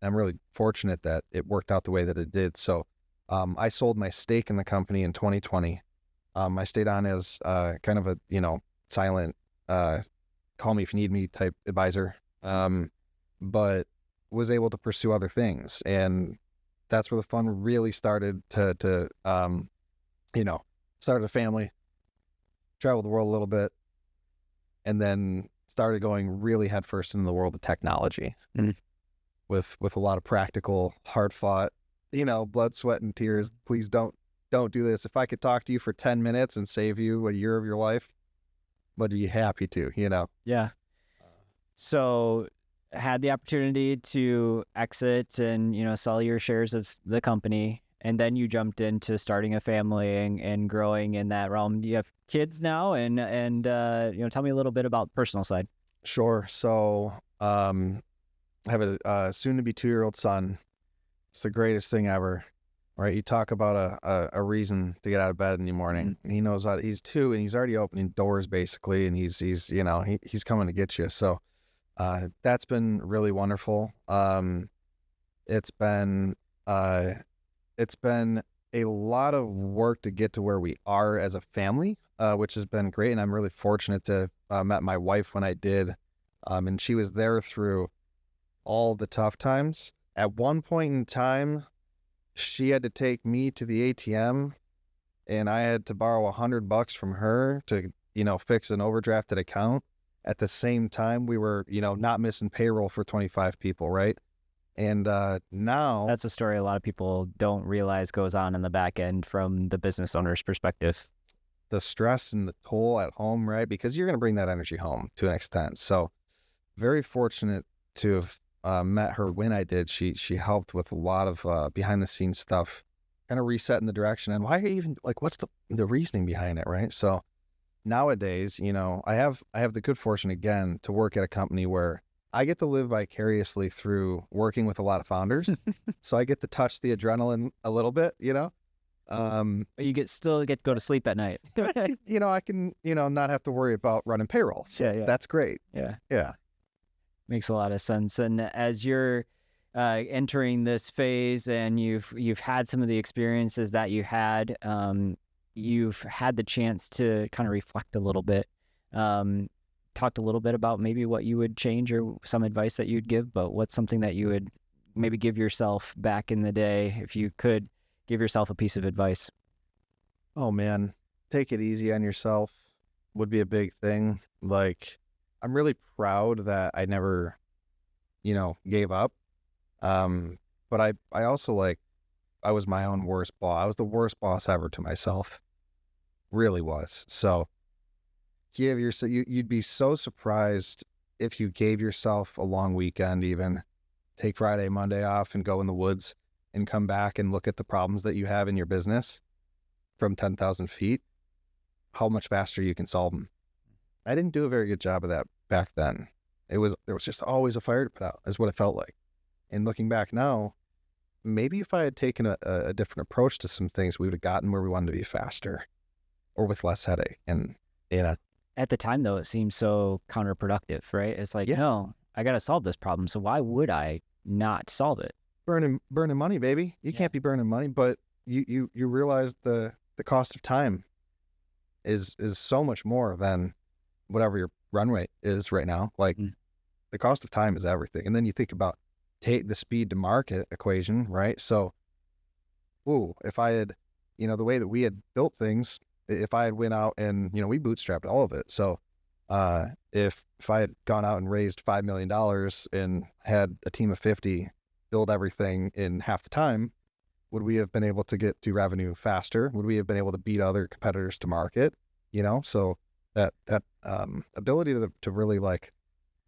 I'm really fortunate that it worked out the way that it did. So I sold my stake in the company in 2020. I stayed on as kind of a, silent, call me if you need me type advisor, but was able to pursue other things. And that's where the fun really started to started a family, traveled the world a little bit, and then started going really headfirst into the world of technology with a lot of practical, hard fought, blood, sweat, and tears. Please don't do this. If I could talk to you for 10 minutes and save you a year of your life, but are you happy to, Yeah. So had the opportunity to exit and, sell your shares of the company. And then you jumped into starting a family and growing in that realm. You have kids now, and tell me a little bit about the personal side. Sure. So I have a soon-to-be 2-year-old son. It's the greatest thing ever, right? You talk about a reason to get out of bed in the morning. And he knows that he's 2 and he's already opening doors basically, and he's coming to get you. So that's been really wonderful. It's been a lot of work to get to where we are as a family, which has been great. And I'm really fortunate to met my wife when I did. And she was there through all the tough times. At one point in time, she had to take me to the ATM and I had to borrow $100 from her to, fix an overdrafted account. At the same time, we were, not missing payroll for 25 people, right? And now That's a story a lot of people don't realize goes on in the back end from the business owner's perspective. the stress and the toll at home, right? Because you're going to bring that energy home to an extent. So very fortunate to have met her when I did. She helped with a lot of behind the scenes stuff, kind of resetting the direction. And why even, like, what's the reasoning behind it, right? So nowadays, I have the good fortune again to work at a company where I get to live vicariously through working with a lot of founders. So I get to touch the adrenaline a little bit, But you still get to go to sleep at night. I can, not have to worry about running payroll. So Yeah. that's great. Yeah. Makes a lot of sense. And as you're entering this phase and you've had some of the experiences that you had, you've had the chance to kind of reflect a little bit. Talked a little bit about maybe what you would change or some advice that you'd give, but what's something that you would maybe give yourself back in the day if you could give yourself a piece of advice? Oh man, take it easy on yourself would be a big thing. Like, I'm really proud that I never, gave up. But I also I was my own worst boss. I was the worst boss ever to myself. Really was. So give yourself, you'd be so surprised if you gave yourself a long weekend, even take Friday, Monday off and go in the woods and come back and look at the problems that you have in your business from 10,000 feet, how much faster you can solve them. I didn't do a very good job of that back then. There was just always a fire to put out, is what it felt like. And looking back now, maybe if I had taken a different approach to some things, we would have gotten where we wanted to be faster or with less headache. And At the time, though, it seems so counterproductive, right? It's like, Yeah. no, I got to solve this problem. So why would I not solve it? burning money, baby. You can't be burning money, but you realize the cost of time is so much more than whatever your run rate is right now. Like the cost of time is everything. And then you think about the speed to market equation, right? So, if I had, the way that we had built things, if I had went out and, we bootstrapped all of it. So, if I had gone out and raised $5 million and had a team of 50 build everything in half the time, would we have been able to get to revenue faster? Would we have been able to beat other competitors to market? So that ability to really,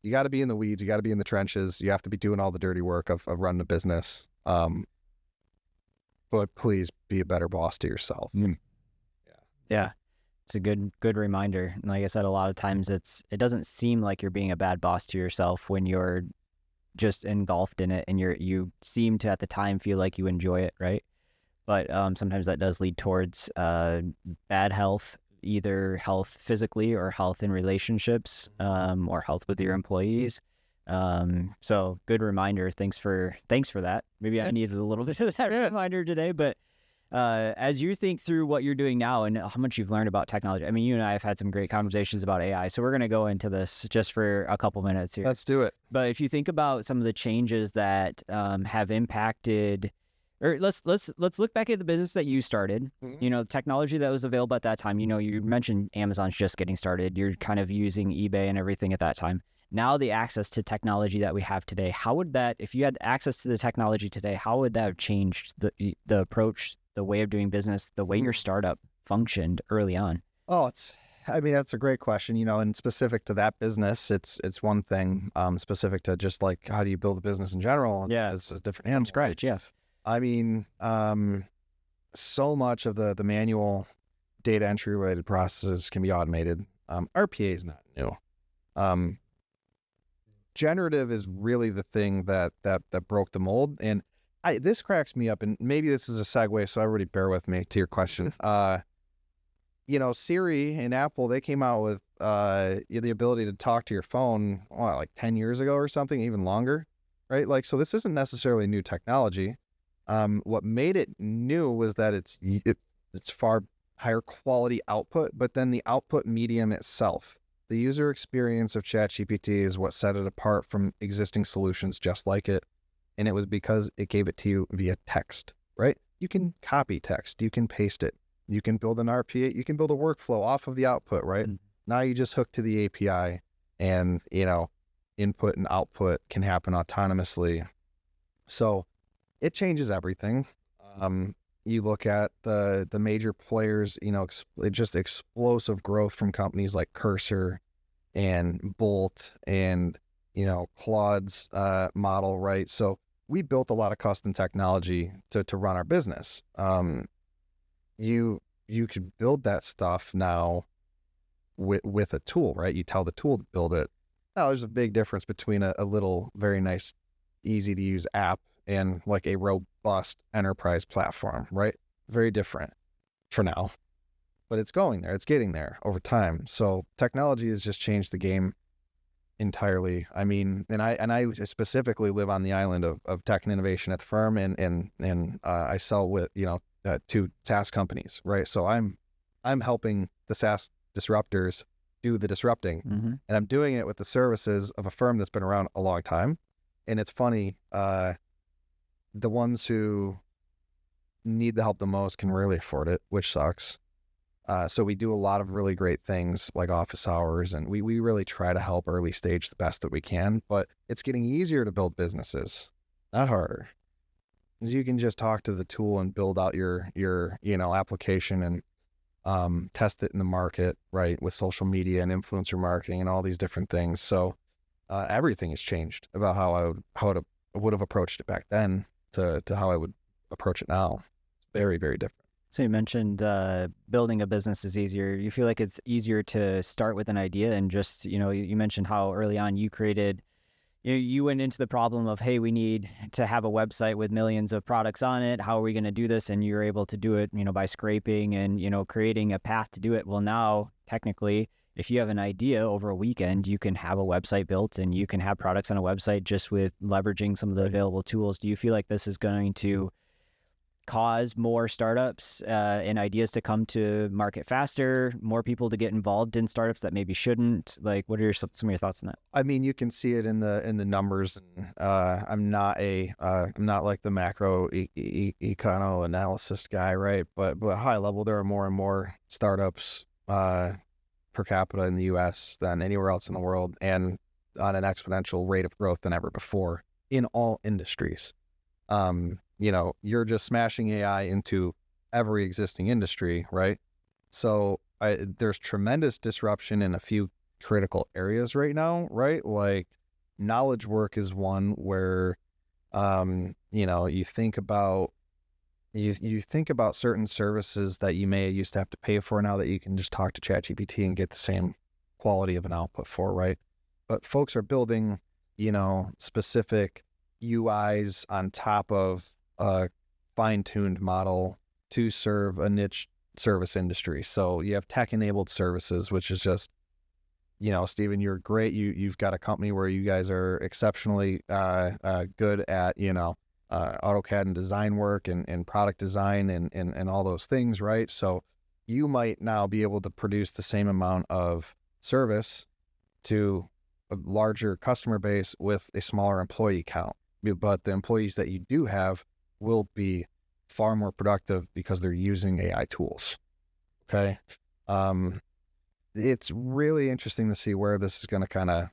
you got to be in the weeds, you got to be in the trenches, you have to be doing all the dirty work of running a business. But please be a better boss to yourself. Yeah. It's a good reminder. And like I said, a lot of times it doesn't seem like you're being a bad boss to yourself when you're just engulfed in it and you seem to at the time feel like you enjoy it, right? But sometimes that does lead towards bad health, either health physically or health in relationships, or health with your employees. So good reminder. Thanks for that. Maybe I needed a little bit of that reminder today, but as you think through what you're doing now and how much you've learned about technology, I mean, you and I have had some great conversations about AI, so we're going to go into this just for a couple minutes here. Let's do it. But if you think about some of the changes that have impacted, or let's look back at the business that you started, the technology that was available at that time. You mentioned Amazon's just getting started. You're kind of using eBay and everything at that time. Now the access to technology that we have today, how would that, if you had access to the technology today, how would that have changed the approach, the way of doing business, the way your startup functioned early on? Oh, that's a great question, and specific to that business, it's one thing, specific to just how do you build a business in general? It's a different animal. Scratch, yeah. I mean, so much of the manual data entry related processes can be automated. RPA is not new. Generative is really the thing that broke the mold. And this cracks me up, and maybe this is a segue, so everybody bear with me to your question. Siri and Apple, they came out with the ability to talk to your phone, 10 years ago or something, even longer, right? So this isn't necessarily new technology. What made it new was that it's far higher quality output, but then the output medium itself, the user experience of ChatGPT is what set it apart from existing solutions just like it. And it was because it gave it to you via text, right? You can copy text, you can paste it, you can build an RPA, you can build a workflow off of the output, right? Now you just hook to the API and, input and output can happen autonomously. So it changes everything. You look at the major players, just explosive growth from companies like Cursor and Bolt and, Claude's model, right? So we built a lot of custom technology to run our business. You could build that stuff now with a tool, right? You tell the tool to build it. Now there's a big difference between a little, very nice, easy to use app and like a robust enterprise platform, right? Very different for now, but it's going there. It's getting there over time. So technology has just changed the game entirely. I mean, and I specifically live on the island of tech and innovation at the firm, and I sell with, to SaaS companies, right? So I'm helping the SaaS disruptors do the disrupting, and I'm doing it with the services of a firm that's been around a long time. And it's funny, the ones who need the help the most can rarely afford it, which sucks. So we do a lot of really great things like office hours, and we really try to help early stage the best that we can, but it's getting easier to build businesses, not harder. Because you can just talk to the tool and build out your application and test it in the market, right? With social media and influencer marketing and all these different things. So everything has changed about how I would have approached it back then to how I would approach it now. It's very, very different. So you mentioned building a business is easier. You feel like it's easier to start with an idea and just, you mentioned how early on you created, you went into the problem of, hey, we need to have a website with millions of products on it. How are we going to do this? And you're able to do it, by scraping and, creating a path to do it. Well, now technically, if you have an idea over a weekend, you can have a website built and you can have products on a website just with leveraging some of the available tools. Do you feel like this is going to cause more startups and ideas to come to market faster, more people to get involved in startups that maybe shouldn't? Like, what are some of your thoughts on that? I mean, you can see it in the numbers. I'm not like the macro econo analysis guy, right? But high level, there are more and more startups per capita in the U.S. than anywhere else in the world, and on an exponential rate of growth than ever before in all industries. You're just smashing AI into every existing industry, right? So there's tremendous disruption in a few critical areas right now, right? Like knowledge work is one where, you think about certain services that you may used to have to pay for now that you can just talk to ChatGPT and get the same quality of an output for, right? But folks are building, specific UIs on top of a fine-tuned model to serve a niche service industry. So you have tech-enabled services, which is just, Stephen, you're great. You've got a company where you guys are exceptionally good at, AutoCAD and design work and product design and all those things, right? So you might now be able to produce the same amount of service to a larger customer base with a smaller employee count. But the employees that you do have will be far more productive because they're using AI tools. Okay. It's really interesting to see where this is going to kind of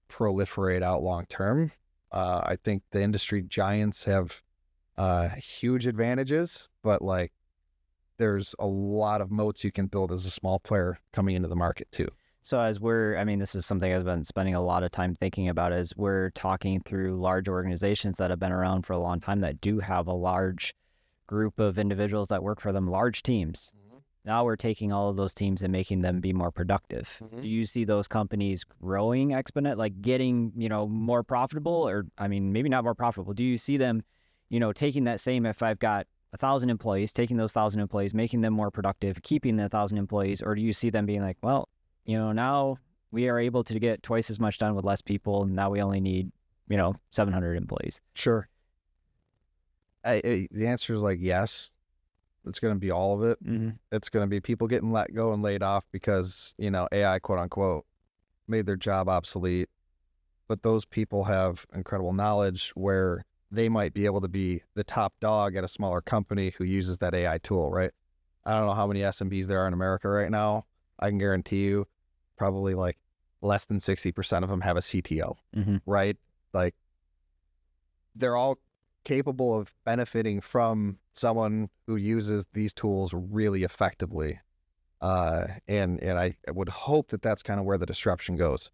proliferate out long term. I think the industry giants have huge advantages, but like there's a lot of moats you can build as a small player coming into the market too. So this is something I've been spending a lot of time thinking about as we're talking through large organizations that have been around for a long time that do have a large group of individuals that work for them, large teams. Now we're taking all of those teams and making them be more productive. Do you see those companies growing exponent, like getting, more profitable, or, maybe not more profitable? Do you see them, taking that same, if I've got 1,000 employees, taking those 1,000 employees, making them more productive, keeping the 1,000 employees, or do you see them being like, well, now we are able to get twice as much done with less people, and now we only need, 700 employees? Sure. The answer is like yes. It's going to be all of it. It's going to be people getting let go and laid off because, AI, quote unquote, made their job obsolete. But those people have incredible knowledge where they might be able to be the top dog at a smaller company who uses that AI tool, right? I don't know how many SMBs there are in America right now. I can guarantee you probably like less than 60% of them have a CTO, right? Like they're all capable of benefiting from someone who uses these tools really effectively. And I would hope that that's kind of where the disruption goes.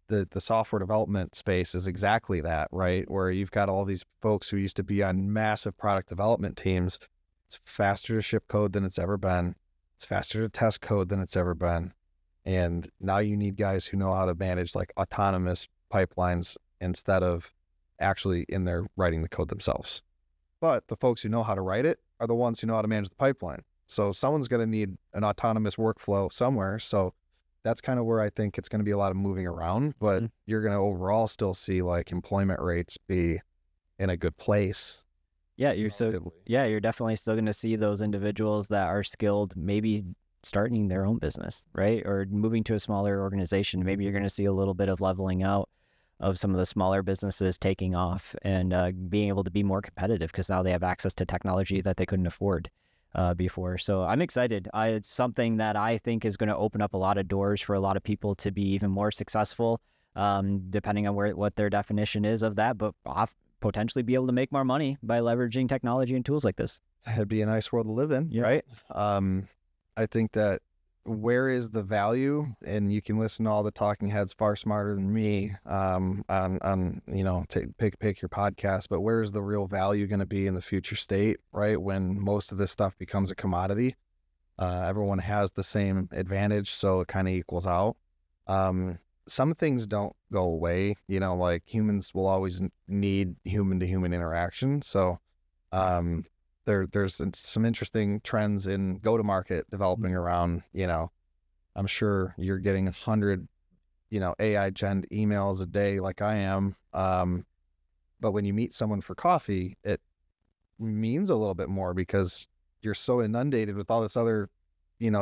The software development space is exactly that, right? Where you've got all these folks who used to be on massive product development teams. It's faster to ship code than it's ever been. It's faster to test code than it's ever been. And now you need guys who know how to manage like autonomous pipelines instead of actually in there writing the code themselves. But the folks who know how to write it are the ones who know how to manage the pipeline. So someone's going to need an autonomous workflow somewhere. So that's kind of where I think it's going to be a lot of moving around, but you're going to overall still see like employment rates be in a good place. Yeah, you're definitely still going to see those individuals that are skilled, maybe starting their own business, right? Or moving to a smaller organization. Maybe you're going to see a little bit of leveling out of some of the smaller businesses taking off and being able to be more competitive because now they have access to technology that they couldn't afford before. So I'm excited. It's something that I think is going to open up a lot of doors for a lot of people to be even more successful, depending on what their definition is of that, but potentially be able to make more money by leveraging technology and tools like this. It'd be a nice world to live in, right? I think that where is the value, and you can listen to all the talking heads far smarter than me on pick your podcast, but where is the real value going to be in the future state, right? When most of this stuff becomes a commodity, everyone has the same advantage, so it kind of equals out. Some things don't go away, like humans will always need human to human interaction. So, there's some interesting trends in go-to-market developing around, I'm sure you're getting 100, AI gen emails a day like I am. But when you meet someone for coffee, it means a little bit more because you're so inundated with all this other,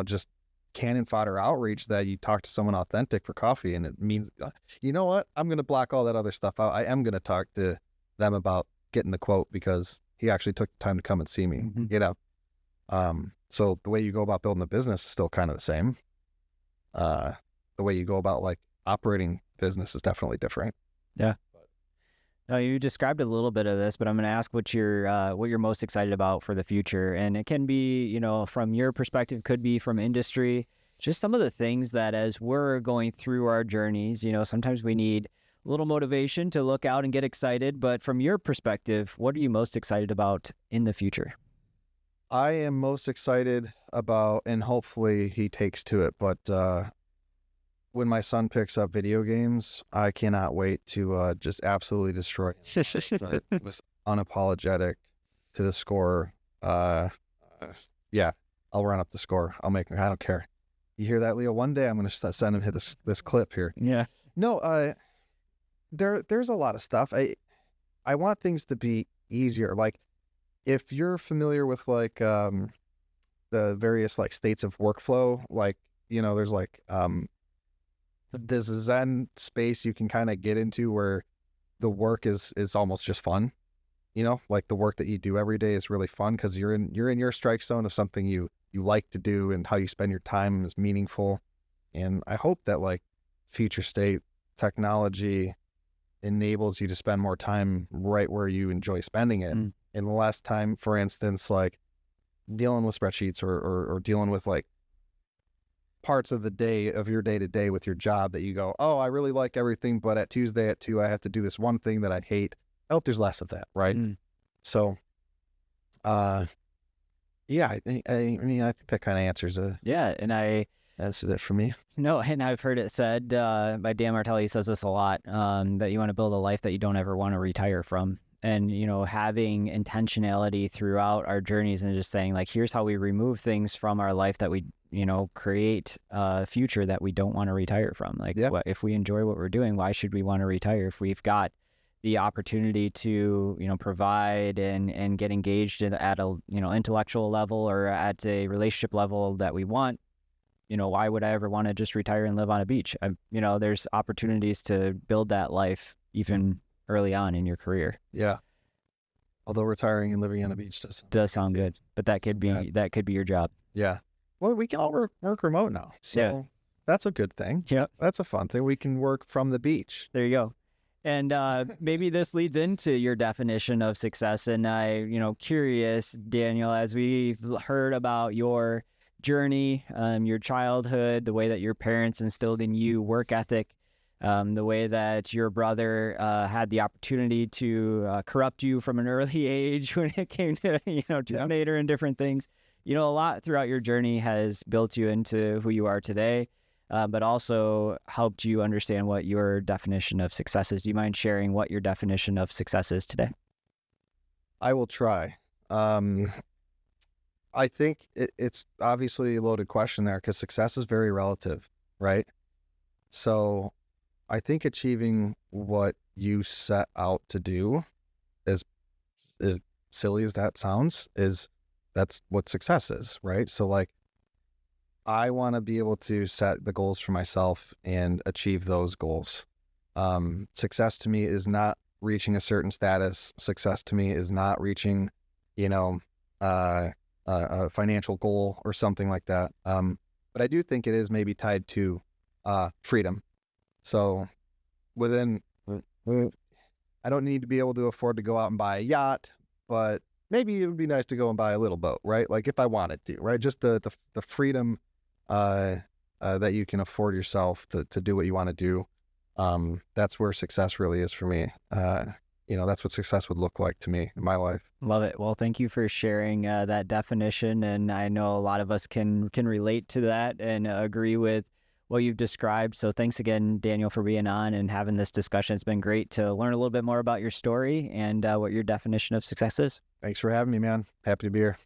just cannon fodder outreach that you talk to someone authentic for coffee. And it means, you know what? I'm going to block all that other stuff out. I am going to talk to them about getting the quote because he actually took the time to come and see me, So the way you go about building a business is still kind of the same. The way you go about like operating business is definitely different. Yeah. No, you described a little bit of this, but I'm going to ask what you're most excited about for the future. And it can be, from your perspective, could be from industry, just some of the things that as we're going through our journeys, sometimes we need a little motivation to look out and get excited. But from your perspective, what are you most excited about in the future? I am most excited about, and hopefully he takes to it, but when my son picks up video games, I cannot wait to just absolutely destroy him. With unapologetic to the score. Yeah, I'll run up the score. I don't care. You hear that, Leo? One day I'm going to send him this clip here. Yeah. No, there's a lot of stuff. I want things to be easier. Like if you're familiar with like the various like states of workflow, like, there's like this Zen space you can kind of get into where the work is almost just fun, like the work that you do every day is really fun because you're in your strike zone of something you like to do and how you spend your time is meaningful. And I hope that like future state technology enables you to spend more time right where you enjoy spending it and less time, for instance, like dealing with spreadsheets or dealing with like parts of the day of your day-to-day with your job that you go, oh, I really like everything, but at Tuesday at 2 I have to do this one thing that I hate. I hope there's less of that, right? So yeah, I think that kind of answers it. Yeah, and answers it for me. No, and I've heard it said by Dan Martelli, says this a lot, that you want to build a life that you don't ever want to retire from. And, having intentionality throughout our journeys and just saying like, here's how we remove things from our life that we, create a future that we don't want to retire from. Like if we enjoy what we're doing, why should we want to retire? If we've got the opportunity to, provide and get engaged at a, intellectual level or at a relationship level that we want, why would I ever want to just retire and live on a beach? There's opportunities to build that life even early on in your career. Yeah. Although retiring and living on a beach does sound good, but that could be your job. Yeah. Well, we can all work remote now. So that's a good thing. Yeah. That's a fun thing. We can work from the beach. There you go. And maybe this leads into your definition of success. And curious, Daniel, as we've heard about your journey, your childhood, the way that your parents instilled in you work ethic, the way that your brother had the opportunity to corrupt you from an early age when it came to, Terminator and different things. A lot throughout your journey has built you into who you are today. But also helped you understand what your definition of success is. Do you mind sharing what your definition of success is today? I will try. I think it's obviously a loaded question there because success is very relative, right? So I think achieving what you set out to do, as silly as that sounds, that's what success is, right? So like, I want to be able to set the goals for myself and achieve those goals. Success to me is not reaching a certain status. Success to me is not reaching, a financial goal or something like that. But I do think it is maybe tied to freedom. So I don't need to be able to afford to go out and buy a yacht, but maybe it would be nice to go and buy a little boat, right? Like if I wanted to, right? Just the freedom that you can afford yourself to do what you want to do. That's where success really is for me. That's what success would look like to me in my life. Love it. Well, thank you for sharing that definition. And I know a lot of us can relate to that and agree with what you've described. So thanks again, Daniel, for being on and having this discussion. It's been great to learn a little bit more about your story and what your definition of success is. Thanks for having me, man. Happy to be here.